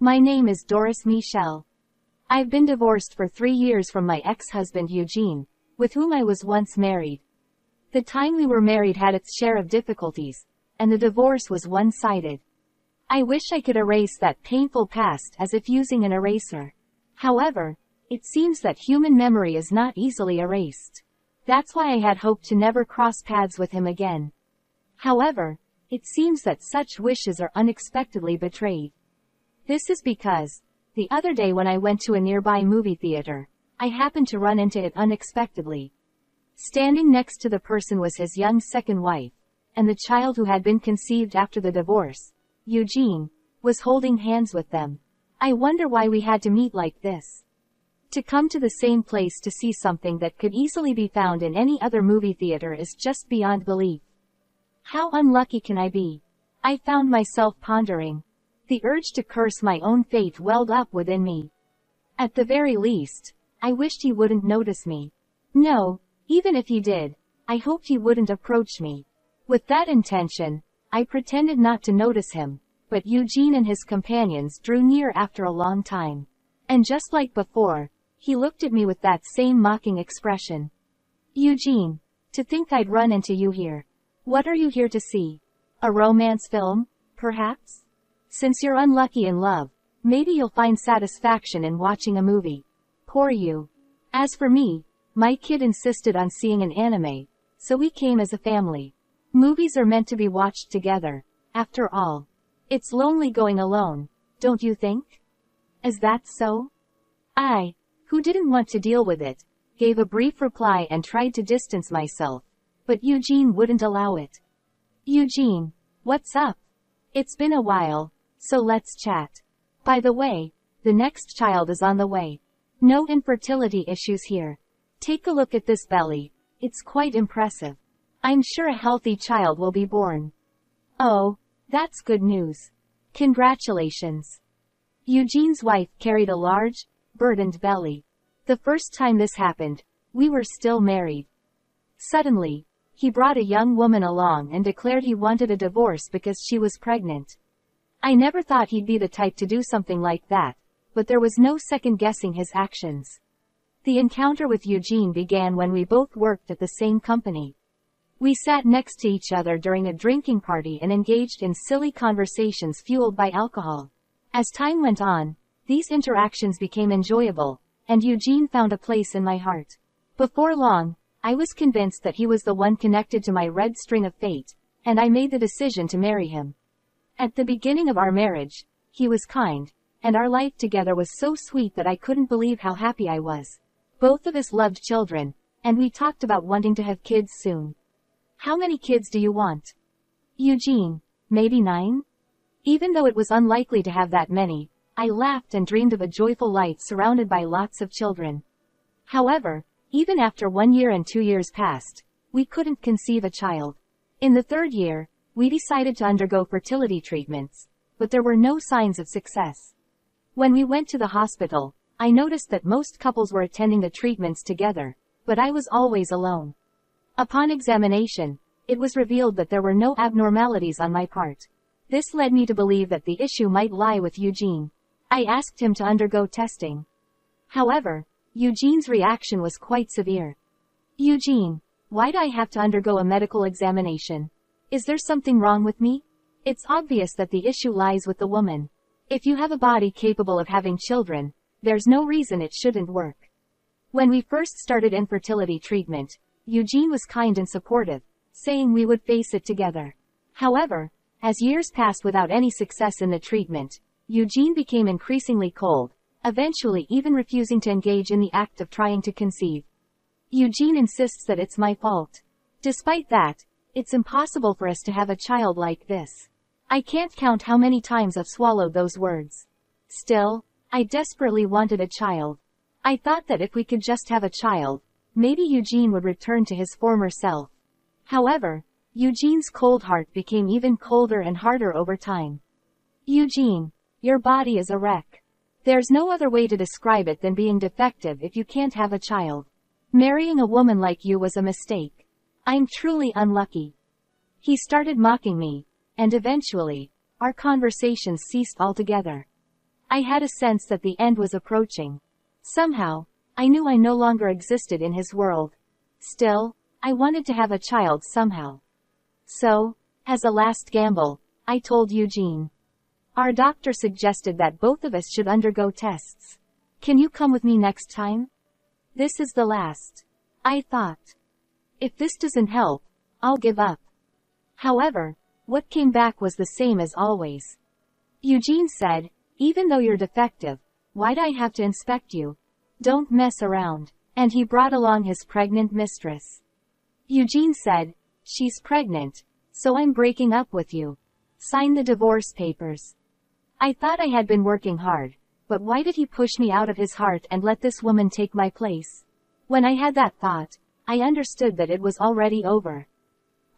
My name is Doris Michelle. I've been divorced for 3 years from my ex-husband Eugene, with whom I was once married. The time we were married had its share of difficulties, and the divorce was one-sided. I wish I could erase that painful past as if using an eraser. However, it seems that human memory is not easily erased. That's why I had hoped to never cross paths with him again. However, it seems that such wishes are unexpectedly betrayed. This is because, the other day when I went to a nearby movie theater, I happened to run into it unexpectedly. Standing next to the person was his young second wife, and the child who had been conceived after the divorce, Eugene, was holding hands with them. I wonder why we had to meet like this. To come to the same place to see something that could easily be found in any other movie theater is just beyond belief. How unlucky can I be? I found myself pondering. The urge to curse my own fate welled up within me. At the very least, I wished he wouldn't notice me. No, even if he did, I hoped he wouldn't approach me. With that intention, I pretended not to notice him, but Eugene and his companions drew near after a long time. And just like before, he looked at me with that same mocking expression. Eugene, to think I'd run into you here. What are you here to see? A romance film, perhaps? Since you're unlucky in love, maybe you'll find satisfaction in watching a movie. Poor you. As for me, my kid insisted on seeing an anime, so we came as a family. Movies are meant to be watched together, after all. It's lonely going alone, don't you think? Is that so? I, who didn't want to deal with it, gave a brief reply and tried to distance myself, but Eugene wouldn't allow it. Eugene, what's up? It's been a while, so let's chat. By the way, the next child is on the way. No infertility issues here. Take a look at this belly, it's quite impressive. I'm sure a healthy child will be born. Oh, that's good news. Congratulations. Eugene's wife carried a large, burdened belly. The first time this happened, we were still married. Suddenly, he brought a young woman along and declared he wanted a divorce because she was pregnant. I never thought he'd be the type to do something like that, but there was no second-guessing his actions. The encounter with Eugene began when we both worked at the same company. We sat next to each other during a drinking party and engaged in silly conversations fueled by alcohol. As time went on, these interactions became enjoyable, and Eugene found a place in my heart. Before long, I was convinced that he was the one connected to my red string of fate, and I made the decision to marry him. At the beginning of our marriage, he was kind, and our life together was so sweet that I couldn't believe how happy I was. Both of us loved children, and we talked about wanting to have kids soon. How many kids do you want? Eugene, maybe 9? Even though it was unlikely to have that many, I laughed and dreamed of a joyful life surrounded by lots of children. However, even after 1 year and 2 years passed, we couldn't conceive a child. In the 3rd year, we decided to undergo fertility treatments, but there were no signs of success. When we went to the hospital, I noticed that most couples were attending the treatments together, but I was always alone. Upon examination, it was revealed that there were no abnormalities on my part. This led me to believe that the issue might lie with Eugene. I asked him to undergo testing. However, Eugene's reaction was quite severe. Eugene, why'd I have to undergo a medical examination? Is there something wrong with me? It's obvious that the issue lies with the woman. If you have a body capable of having children, there's no reason it shouldn't work. When we first started infertility treatment, Eugene was kind and supportive, saying we would face it together. However, as years passed without any success in the treatment, Eugene became increasingly cold, eventually even refusing to engage in the act of trying to conceive. Eugene insists that it's my fault. Despite that, it's impossible for us to have a child like this. I can't count how many times I've swallowed those words. Still, I desperately wanted a child. I thought that if we could just have a child, maybe Eugene would return to his former self. However, Eugene's cold heart became even colder and harder over time. Eugene, your body is a wreck. There's no other way to describe it than being defective if you can't have a child. Marrying a woman like you was a mistake. I'm truly unlucky. He started mocking me, and eventually, our conversations ceased altogether. I had a sense that the end was approaching. Somehow, I knew I no longer existed in his world. Still, I wanted to have a child somehow. So, as a last gamble, I told Eugene. Our doctor suggested that both of us should undergo tests. Can you come with me next time? This is the last. I thought. If this doesn't help, I'll give up. However, what came back was the same as always. Eugene said, even though you're defective, why'd I have to inspect you? Don't mess around. And he brought along his pregnant mistress. Eugene said, she's pregnant, so I'm breaking up with you. Sign the divorce papers. I thought I had been working hard, but why did he push me out of his heart and let this woman take my place? When I had that thought, I understood that it was already over.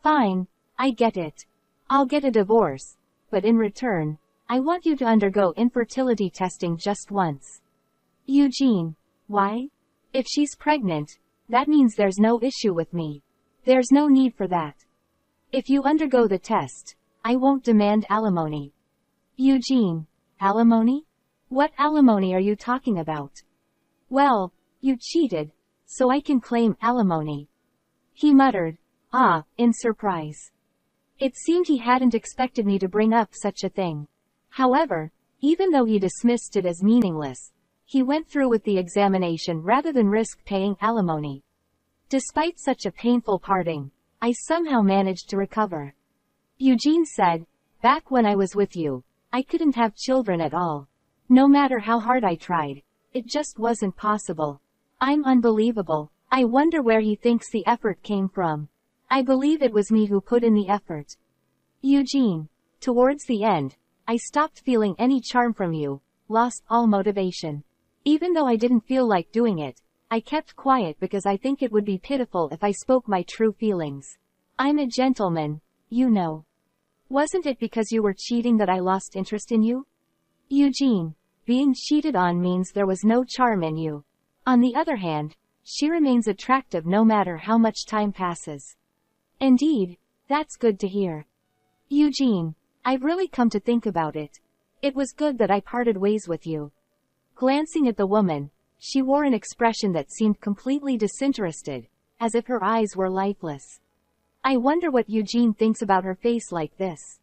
Fine, I get it. I'll get a divorce, but in return, I want you to undergo infertility testing just once. Eugene, why? If she's pregnant, that means there's no issue with me. There's no need for that. If you undergo the test, I won't demand alimony. Eugene, alimony? What alimony are you talking about? Well, you cheated, so I can claim alimony. He muttered, in surprise. It seemed he hadn't expected me to bring up such a thing. However, even though he dismissed it as meaningless, he went through with the examination rather than risk paying alimony. Despite such a painful parting, I somehow managed to recover. Eugene said, back when I was with you, I couldn't have children at all. No matter how hard I tried, it just wasn't possible. I'm unbelievable. I wonder where he thinks the effort came from. I believe it was me who put in the effort. Eugene, towards the end, I stopped feeling any charm from you, lost all motivation. Even though I didn't feel like doing it, I kept quiet because I think it would be pitiful if I spoke my true feelings. I'm a gentleman, you know. Wasn't it because you were cheating that I lost interest in you? Eugene, being cheated on means there was no charm in you. On the other hand, she remains attractive no matter how much time passes. Indeed, that's good to hear. Eugene, I've really come to think about it. It was good that I parted ways with you. Glancing at the woman, she wore an expression that seemed completely disinterested, as if her eyes were lifeless. I wonder what Eugene thinks about her face like this.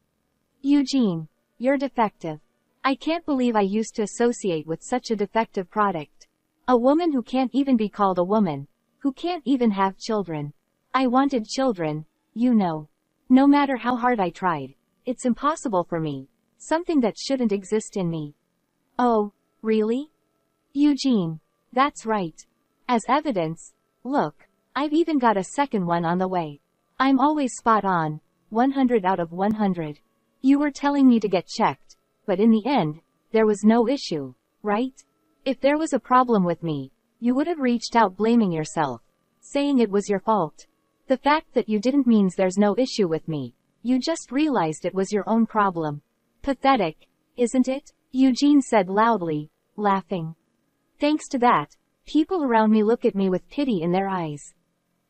Eugene, you're defective. I can't believe I used to associate with such a defective product. A woman who can't even be called a woman, who can't even have children. I wanted children, you know. No matter how hard I tried, it's impossible for me. Something that shouldn't exist in me. Oh, really? Eugene, that's right. As evidence, look, I've even got a second one on the way. I'm always spot on, 100 out of 100. You were telling me to get checked, but in the end, there was no issue, right? If there was a problem with me, you would have reached out blaming yourself, saying it was your fault. The fact that you didn't means there's no issue with me. You just realized it was your own problem. Pathetic, isn't it? Eugene said loudly, laughing. Thanks to that, people around me look at me with pity in their eyes.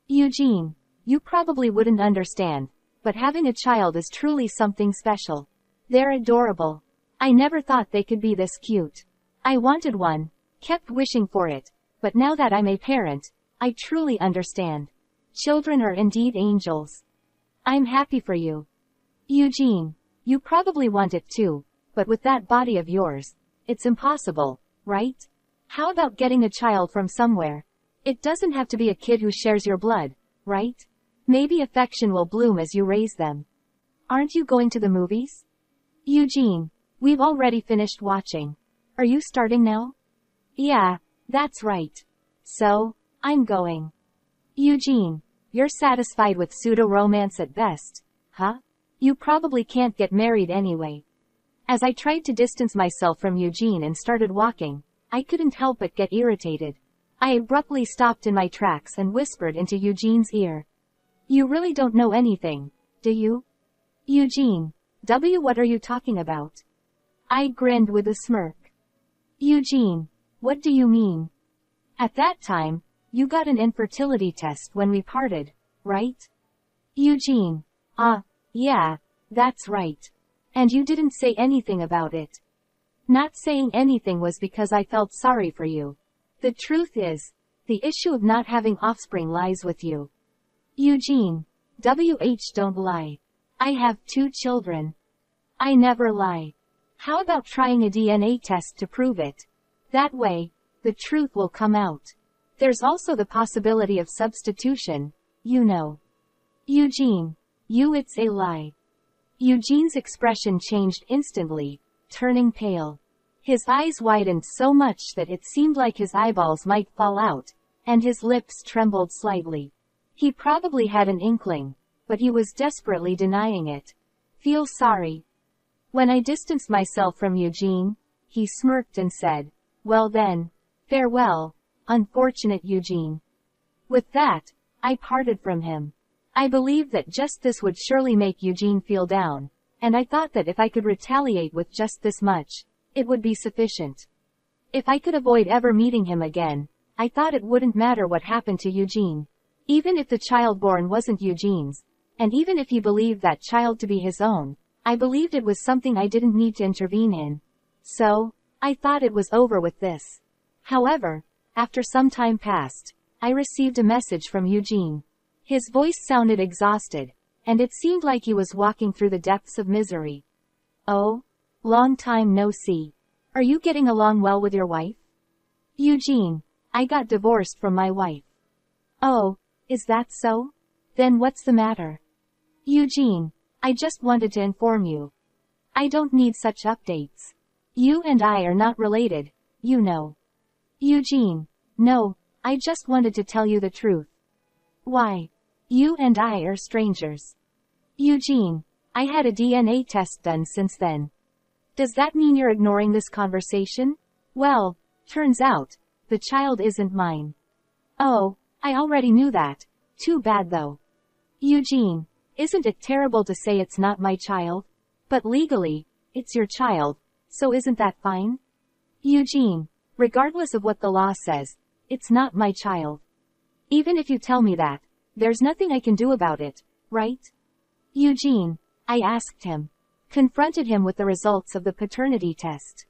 Eugene, you probably wouldn't understand, but having a child is truly something special. They're adorable. I never thought they could be this cute. I wanted one, kept wishing for it, but now that I'm a parent, I truly understand. Children are indeed angels. I'm happy for you. Eugene, you probably want it too, but with that body of yours, it's impossible, right? How about getting a child from somewhere? It doesn't have to be a kid who shares your blood, right? Maybe affection will bloom as you raise them. Aren't you going to the movies? Eugene, we've already finished watching. Are you starting now? Yeah, that's right. So, I'm going. Eugene, you're satisfied with pseudo-romance at best, huh? You probably can't get married anyway. As I tried to distance myself from Eugene and started walking, I couldn't help but get irritated. I abruptly stopped in my tracks and whispered into Eugene's ear. You really don't know anything, do you? Eugene, what are you talking about? I grinned with a smirk. Eugene, what do you mean? At that time, you got an infertility test when we parted, right? Eugene, yeah, that's right. And you didn't say anything about it. Not saying anything was because I felt sorry for you. The truth is, the issue of not having offspring lies with you. Eugene. Don't lie. I have 2 children. I never lie. How about trying a DNA test to prove it? That way, the truth will come out. There's also the possibility of substitution, you know. Eugene. It's a lie. Eugene's expression changed instantly, turning pale. His eyes widened so much that it seemed like his eyeballs might fall out, and his lips trembled slightly. He probably had an inkling, but he was desperately denying it. Feel sorry. When I distanced myself from Eugene, he smirked and said, well then, farewell, unfortunate Eugene. With that, I parted from him. I believed that just this would surely make Eugene feel down, and I thought that if I could retaliate with just this much, it would be sufficient. If I could avoid ever meeting him again, I thought it wouldn't matter what happened to Eugene. Even if the child born wasn't Eugene's, and even if he believed that child to be his own, I believed it was something I didn't need to intervene in. So, I thought it was over with this. However, after some time passed, I received a message from Eugene. His voice sounded exhausted, and it seemed like he was walking through the depths of misery. Oh? Long time no see. Are you getting along well with your wife? Eugene. I got divorced from my wife. Oh, is that so? Then what's the matter? Eugene. I just wanted to inform you. I don't need such updates. You and I are not related, you know. Eugene. No, I just wanted to tell you the truth. Why? You and I are strangers. Eugene. I had a DNA test done since then. Does that mean you're ignoring this conversation? Well, turns out, the child isn't mine. Oh, I already knew that. Too bad though. Eugene. Isn't it terrible to say it's not my child? But legally, it's your child, so isn't that fine? Eugene. Regardless of what the law says, it's not my child. Even if you tell me that, there's nothing I can do about it, right? Eugene. I asked him. Confronted him with the results of the paternity test.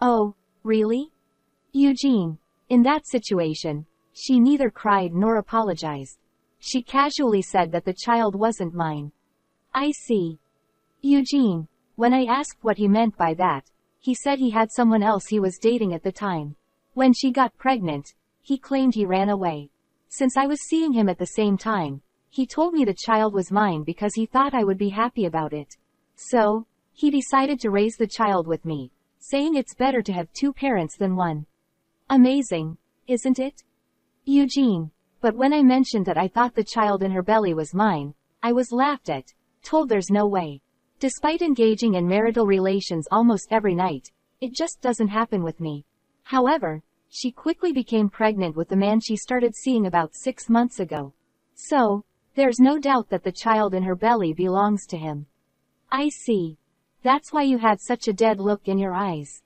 Oh, really? Eugene. In that situation, she neither cried nor apologized. She casually said that the child wasn't mine. I see. Eugene. When I asked what he meant by that, he said he had someone else he was dating at the time. When she got pregnant, he claimed he ran away. Since I was seeing him at the same time, he told me the child was mine because he thought I would be happy about it. So, he decided to raise the child with me, saying it's better to have 2 parents than one. Amazing, isn't it? Eugene. But when I mentioned that I thought the child in her belly was mine, I was laughed at, told there's no way. Despite engaging in marital relations almost every night, it just doesn't happen with me. However, she quickly became pregnant with the man she started seeing about 6 months ago. So, there's no doubt that the child in her belly belongs to him. I see. That's why you had such a dead look in your eyes.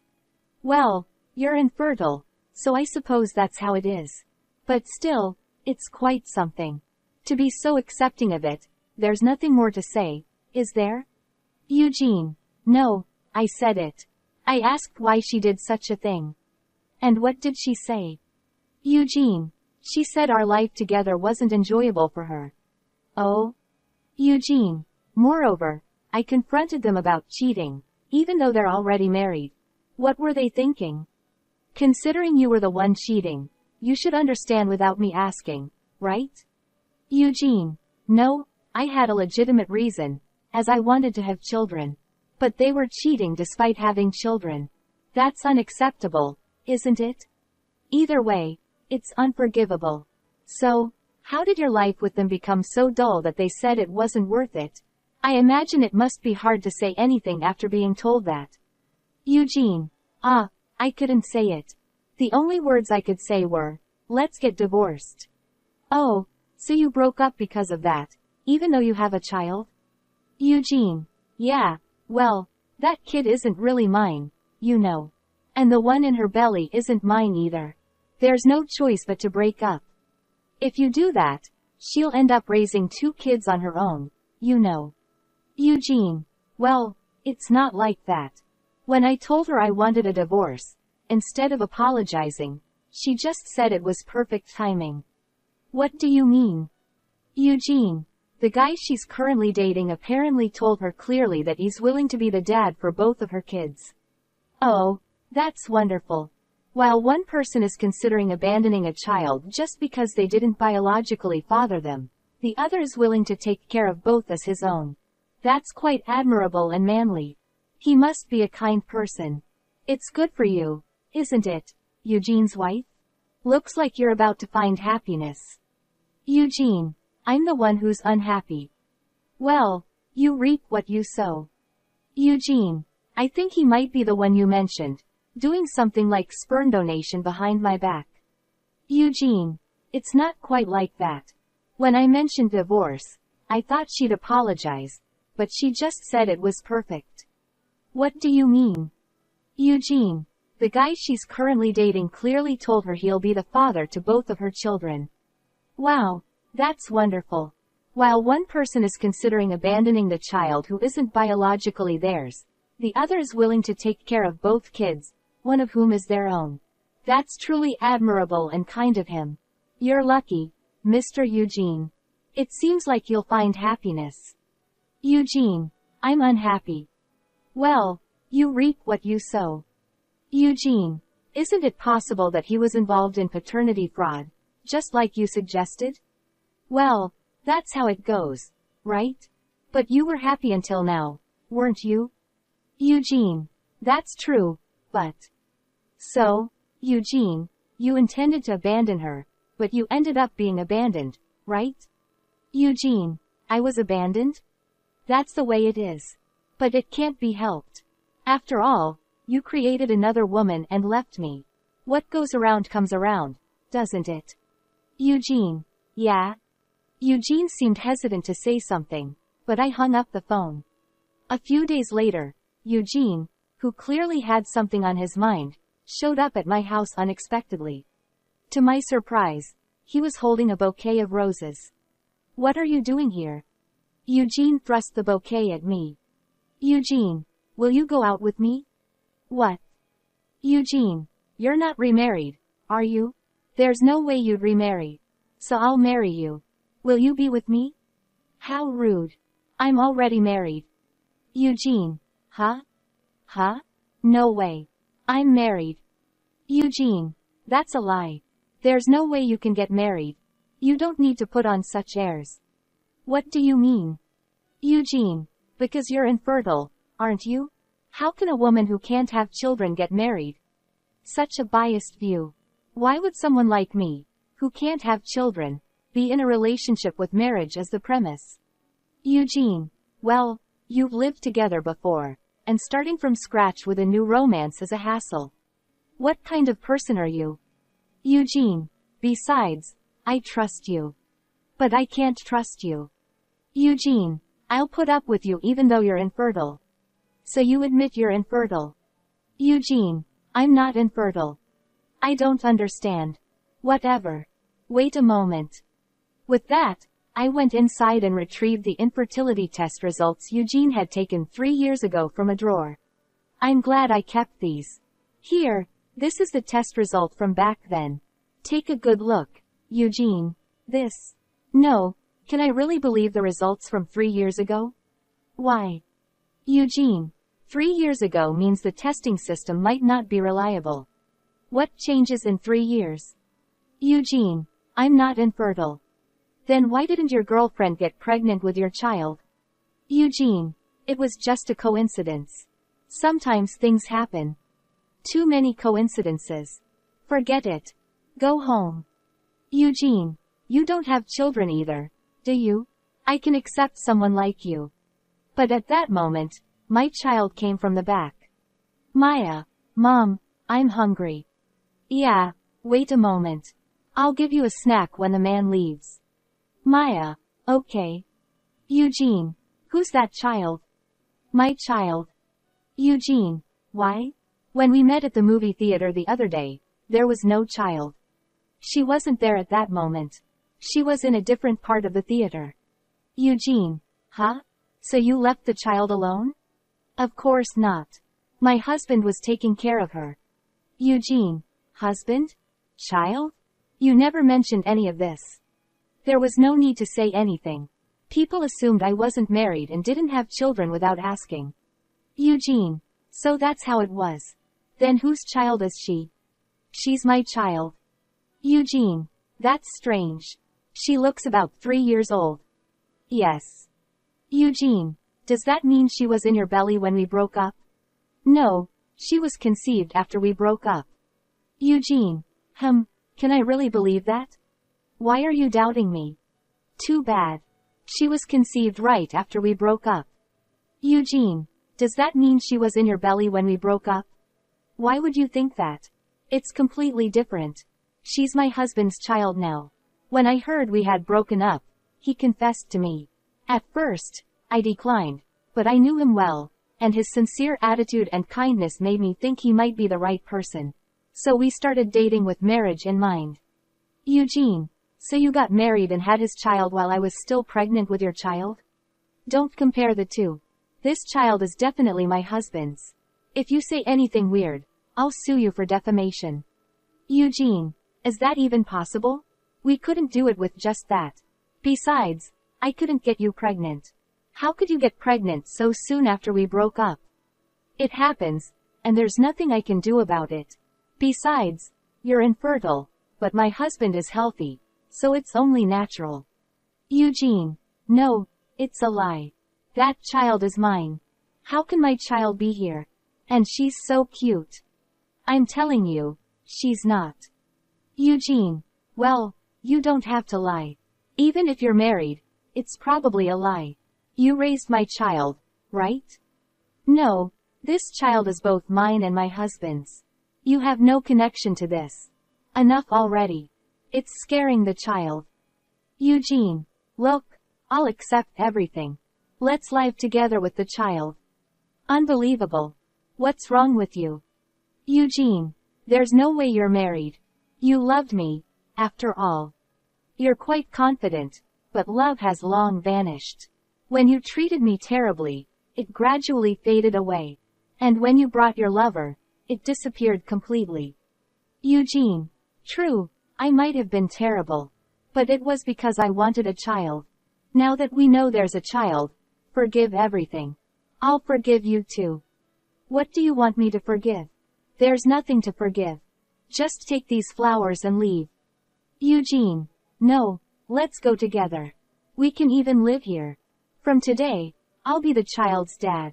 Well, you're infertile, so I suppose that's how it is. But still, it's quite something. To be so accepting of it, there's nothing more to say, is there? Eugene. No, I said it. I asked why she did such a thing. And what did she say? Eugene. She said our life together wasn't enjoyable for her. Oh? Eugene. Moreover, I confronted them about cheating, even though they're already married. What were they thinking? Considering you were the one cheating, you should understand without me asking, right? Eugene. No, I had a legitimate reason, as I wanted to have children. But they were cheating despite having children. That's unacceptable, isn't it? Either way, it's unforgivable. So, how did your life with them become so dull that they said it wasn't worth it? I imagine it must be hard to say anything after being told that. Eugene. I couldn't say it. The only words I could say were, let's get divorced. Oh, so you broke up because of that, even though you have a child? Eugene. Yeah, well, that kid isn't really mine, you know. And the one in her belly isn't mine either. There's no choice but to break up. If you do that, she'll end up raising 2 kids on her own, you know. Eugene. Well, it's not like that. When I told her I wanted a divorce, instead of apologizing, she just said it was perfect timing. What do you mean? Eugene. The guy she's currently dating apparently told her clearly that he's willing to be the dad for both of her kids. Oh, that's wonderful. While one person is considering abandoning a child just because they didn't biologically father them, the other is willing to take care of both as his own. That's quite admirable and manly. He must be a kind person. It's good for you, isn't it, Eugene's wife? Looks like you're about to find happiness. Eugene. I'm the one who's unhappy. Well, you reap what you sow. Eugene. I think he might be the one you mentioned, doing something like sperm donation behind my back. Eugene. It's not quite like that. When I mentioned divorce, I thought she'd apologize, but she just said it was perfect. What do you mean? Eugene. The guy she's currently dating clearly told her he'll be the father to both of her children. Wow. That's wonderful. While one person is considering abandoning the child who isn't biologically theirs, the other is willing to take care of both kids, one of whom is their own. That's truly admirable and kind of him. You're lucky, Mr. Eugene. It seems like you'll find happiness. Eugene. I'm unhappy. Well, you reap what you sow. Eugene. Isn't it possible that he was involved in paternity fraud, just like you suggested? Well, that's how it goes, right? But you were happy until now, weren't you? Eugene. That's true, but... So, Eugene, you intended to abandon her, but you ended up being abandoned, right? Eugene. I was abandoned? That's the way it is. But it can't be helped. After all, you created another woman and left me. What goes around comes around, doesn't it? Eugene. Yeah? Eugene seemed hesitant to say something, but I hung up the phone. A few days later, Eugene, who clearly had something on his mind, showed up at my house unexpectedly. To my surprise, he was holding a bouquet of roses. What are you doing here? Eugene thrust the bouquet at me. Eugene, will you go out with me? What? Eugene, you're not remarried, are you? There's no way you'd remarry. So I'll marry you. Will you be with me? How rude. I'm already married. Eugene. Huh? Huh? No way. I'm married. Eugene. That's a lie. There's no way you can get married. You don't need to put on such airs. What do you mean? Eugene. Because you're infertile, aren't you? How can a woman who can't have children get married? Such a biased view. Why would someone like me, who can't have children, be in a relationship with marriage as the premise? Eugene. Well, you've lived together before, and starting from scratch with a new romance is a hassle. What kind of person are you? Eugene. Besides, I trust you. But I can't trust you. Eugene. I'll put up with you even though you're infertile. So you admit you're infertile? Eugene. I'm not infertile. I don't understand. Whatever. Wait a moment. With that, I went inside and retrieved the infertility test results Eugene had taken 3 years ago from a drawer. I'm glad I kept these. Here, this is the test result from back then. Take a good look, Eugene. This. No, can I really believe the results from 3 years ago? Why? Eugene. 3 years ago means the testing system might not be reliable. What changes in 3 years? Eugene. I'm not infertile. Then why didn't your girlfriend get pregnant with your child? Eugene. It was just a coincidence. Sometimes things happen. Too many coincidences. Forget it. Go home. Eugene. You don't have children either, do you? I can accept someone like you. But at that moment, my child came from the back. Maya. Mom, I'm hungry. Yeah, wait a moment. I'll give you a snack when the man leaves. Maya. Okay. Eugene. Who's that child? My child. Eugene. Why? When we met at the movie theater the other day, there was no child. She wasn't there at that moment. She was in a different part of the theater. Eugene. Huh? So you left the child alone? Of course not. My husband was taking care of her. Eugene. Husband? Child? You never mentioned any of this. There was no need to say anything. People assumed I wasn't married and didn't have children without asking. Eugene. So that's how it was. Then whose child is she? She's my child. Eugene. That's strange. She looks about 3 years old. Yes. Eugene. Does that mean she was in your belly when we broke up? No, she was conceived after we broke up. Eugene. Can I really believe that? Why are you doubting me? Too bad. She was conceived right after we broke up. Eugene. Does that mean she was in your belly when we broke up? Why would you think that? It's completely different. She's my husband's child now. When I heard we had broken up, he confessed to me. At first, I declined, but I knew him well, and his sincere attitude and kindness made me think he might be the right person. So we started dating with marriage in mind. Eugene. So you got married and had his child while I was still pregnant with your child? Don't compare the two. This child is definitely my husband's. If you say anything weird, I'll sue you for defamation. Eugene. Is that even possible? We couldn't do it with just that. Besides, I couldn't get you pregnant. How could you get pregnant so soon after we broke up? It happens, and there's nothing I can do about it. Besides, you're infertile, but my husband is healthy, so it's only natural. Eugene. No, it's a lie. That child is mine. How can my child be here? And she's so cute. I'm telling you, she's not. Eugene. Well, you don't have to lie. Even if you're married, it's probably a lie. You raised my child, right? No, this child is both mine and my husband's. You have no connection to this. Enough already. It's scaring the child. Eugene. Look, I'll accept everything. Let's live together with the child. Unbelievable. What's wrong with you? Eugene. There's no way you're married. You loved me, after all. You're quite confident, but love has long vanished. When you treated me terribly, it gradually faded away. And when you brought your lover, it disappeared completely. Eugene. True, I might have been terrible. But it was because I wanted a child. Now that we know there's a child, forgive everything. I'll forgive you too. What do you want me to forgive? There's nothing to forgive. Just take these flowers and leave. Eugene. No, let's go together. We can even live here. From today, I'll be the child's dad.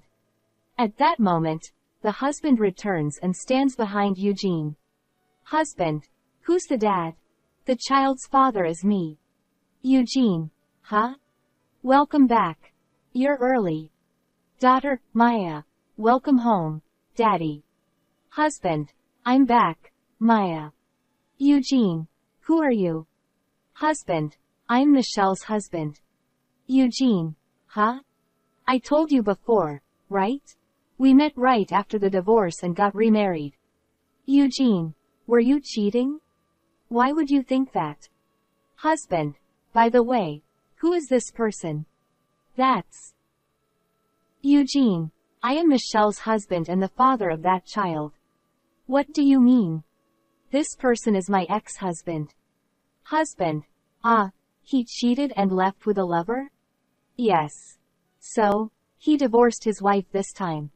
At that moment, the husband returns and stands behind Eugene. Husband. Who's the dad? The child's father is me. Eugene. Huh? Welcome back. You're early. Daughter, Maya. Welcome home, Daddy. Husband. I'm back, Maya. Eugene. Who are you? Husband. I'm Michelle's husband. Eugene. Huh? I told you before, right? We met right after the divorce and got remarried. Eugene. Were you cheating? Why would you think that? Husband. By the way, who is this person? That's Eugene. I am Michelle's husband and the father of that child. What do you mean? This person is my ex-husband. Husband. Ah, he cheated and left with a lover? Yes. So, he divorced his wife this time.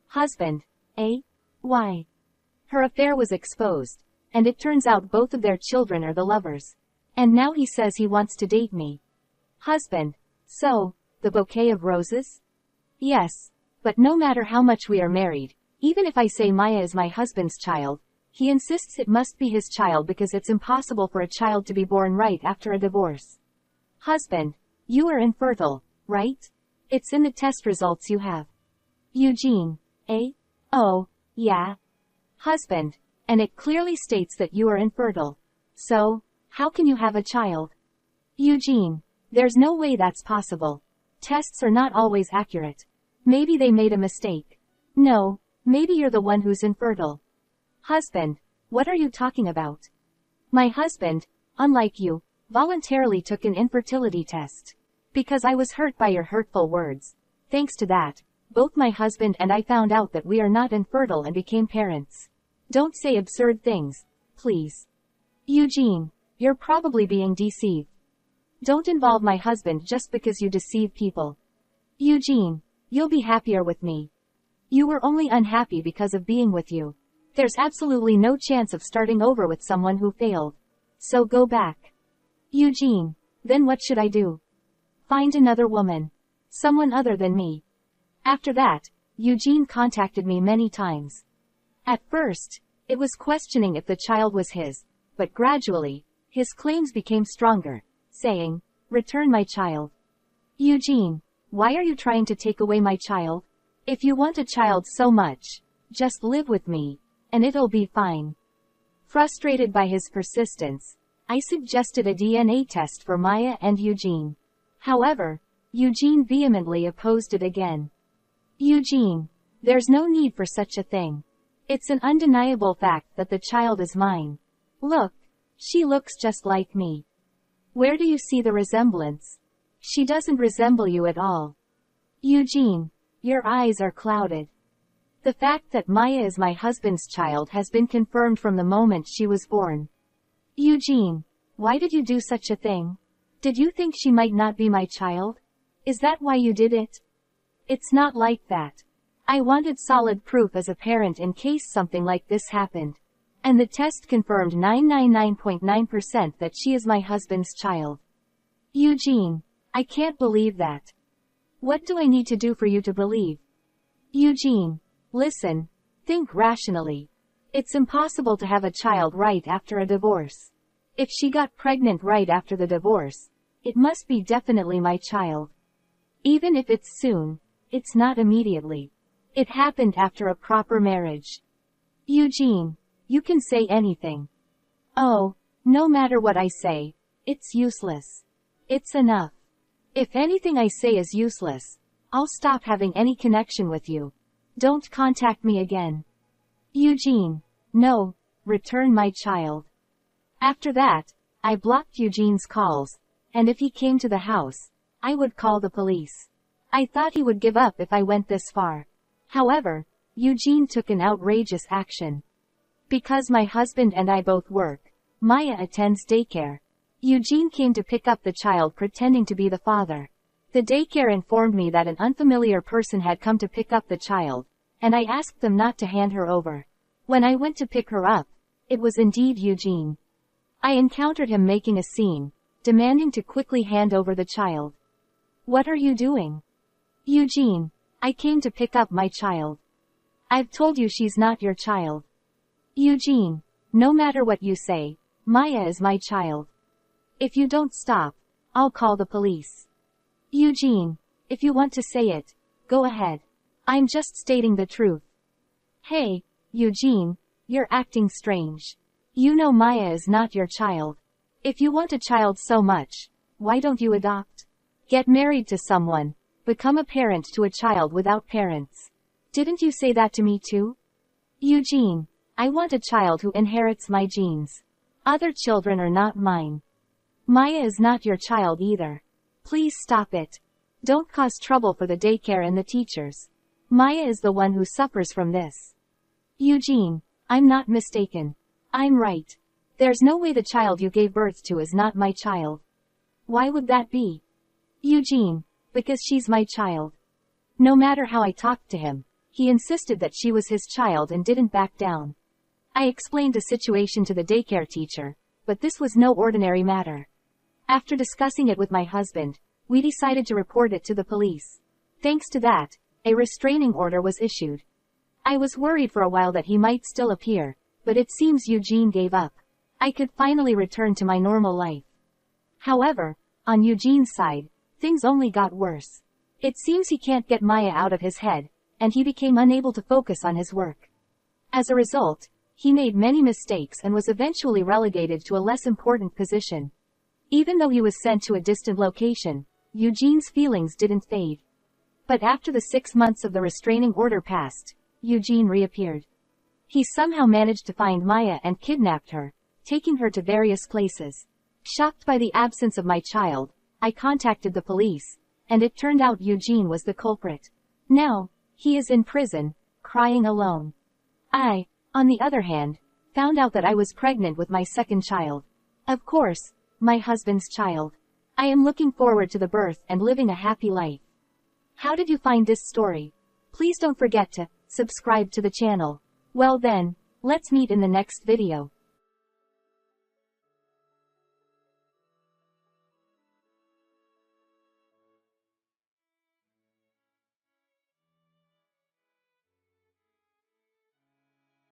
Husband. Eh? Why? Her affair was exposed, and it turns out both of their children are the lovers. And now he says he wants to date me. Husband. So, the bouquet of roses? Yes. But no matter how much we are married, even if I say Maya is my husband's child, he insists it must be his child because it's impossible for a child to be born right after a divorce. Husband. You are infertile, right? It's in the test results you have. Eugene. Eh? Oh, yeah. Husband. And it clearly states that you are infertile. So, how can you have a child? Eugene. There's no way that's possible. Tests are not always accurate. Maybe they made a mistake. No, maybe you're the one who's infertile. Husband. What are you talking about? My husband, unlike you, voluntarily took an infertility test. Because I was hurt by your hurtful words. Thanks to that, Both my husband and I found out that we are not infertile and became parents. Don't say absurd things, please. Eugene, you're probably being deceived. Don't involve my husband just because you deceive people. Eugene, you'll be happier with me. You were only unhappy because of being with you. There's absolutely no chance of starting over with someone who failed. So go back. Eugene, then what should I do? Find another woman. Someone other than me. After that, Eugene contacted me many times. At first, it was questioning if the child was his, but gradually, his claims became stronger, saying, "Return my child." Eugene, why are you trying to take away my child? If you want a child so much, just live with me, and it'll be fine. Frustrated by his persistence, I suggested a DNA test for Maya and Eugene. However, Eugene vehemently opposed it again. Eugene, there's no need for such a thing. It's an undeniable fact that the child is mine. Look, she looks just like me. Where do you see the resemblance? She doesn't resemble you at all. Eugene, your eyes are clouded. The fact that Maya is my husband's child has been confirmed from the moment she was born. Eugene, why did you do such a thing? Did you think she might not be my child? Is that why you did it? It's not like that. I wanted solid proof as a parent in case something like this happened. And the test confirmed 999.9% that she is my husband's child. Eugene, I can't believe that. What do I need to do for you to believe? Eugene, listen, think rationally. It's impossible to have a child right after a divorce. If she got pregnant right after the divorce, it must be definitely my child. Even if it's soon, it's not immediately. It happened after a proper marriage. Eugene, you can say anything. Oh, no matter what I say, it's useless. It's enough. If anything I say is useless, I'll stop having any connection with you. Don't contact me again. Eugene, no, return my child. After that, I blocked Eugene's calls, and if he came to the house, I would call the police. I thought he would give up if I went this far. However, Eugene took an outrageous action. Because my husband and I both work, Maya attends daycare. Eugene came to pick up the child pretending to be the father. The daycare informed me that an unfamiliar person had come to pick up the child, and I asked them not to hand her over. When I went to pick her up, it was indeed Eugene. I encountered him making a scene, demanding to quickly hand over the child. What are you doing? Eugene, I came to pick up my child. I've told you she's not your child. Eugene, no matter what you say, Maya is my child. If you don't stop, I'll call the police. Eugene, if you want to say it, go ahead. I'm just stating the truth. Hey, Eugene, you're acting strange. You know Maya is not your child. If you want a child so much, why don't you adopt? Get married to someone. Become a parent to a child without parents. Didn't you say that to me too? Eugene, I want a child who inherits my genes. Other children are not mine. Maya is not your child either. Please stop it. Don't cause trouble for the daycare and the teachers. Maya is the one who suffers from this. Eugene, I'm not mistaken. I'm right. There's no way the child you gave birth to is not my child. Why would that be? Eugene, because she's my child. No matter how I talked to him, he insisted that she was his child and didn't back down. I explained the situation to the daycare teacher, but this was no ordinary matter. After discussing it with my husband, we decided to report it to the police. Thanks to that, a restraining order was issued. I was worried for a while that he might still appear, but it seems Eugene gave up. I could finally return to my normal life. However, on Eugene's side, things only got worse. It seems he can't get Maya out of his head, and he became unable to focus on his work. As a result, he made many mistakes and was eventually relegated to a less important position. Even though he was sent to a distant location, Eugene's feelings didn't fade. But after the 6 months of the restraining order passed, Eugene reappeared. He somehow managed to find Maya and kidnapped her, taking her to various places. Shocked by the absence of my child, I contacted the police, and it turned out Eugene was the culprit. Now, He is in prison, crying alone. I, on the other hand, found out that I was pregnant with my second child. Of course, my husband's child. I am looking forward to the birth and living a happy life. How did you find this story? Please don't forget to subscribe to the channel. Well then, let's meet in the next video.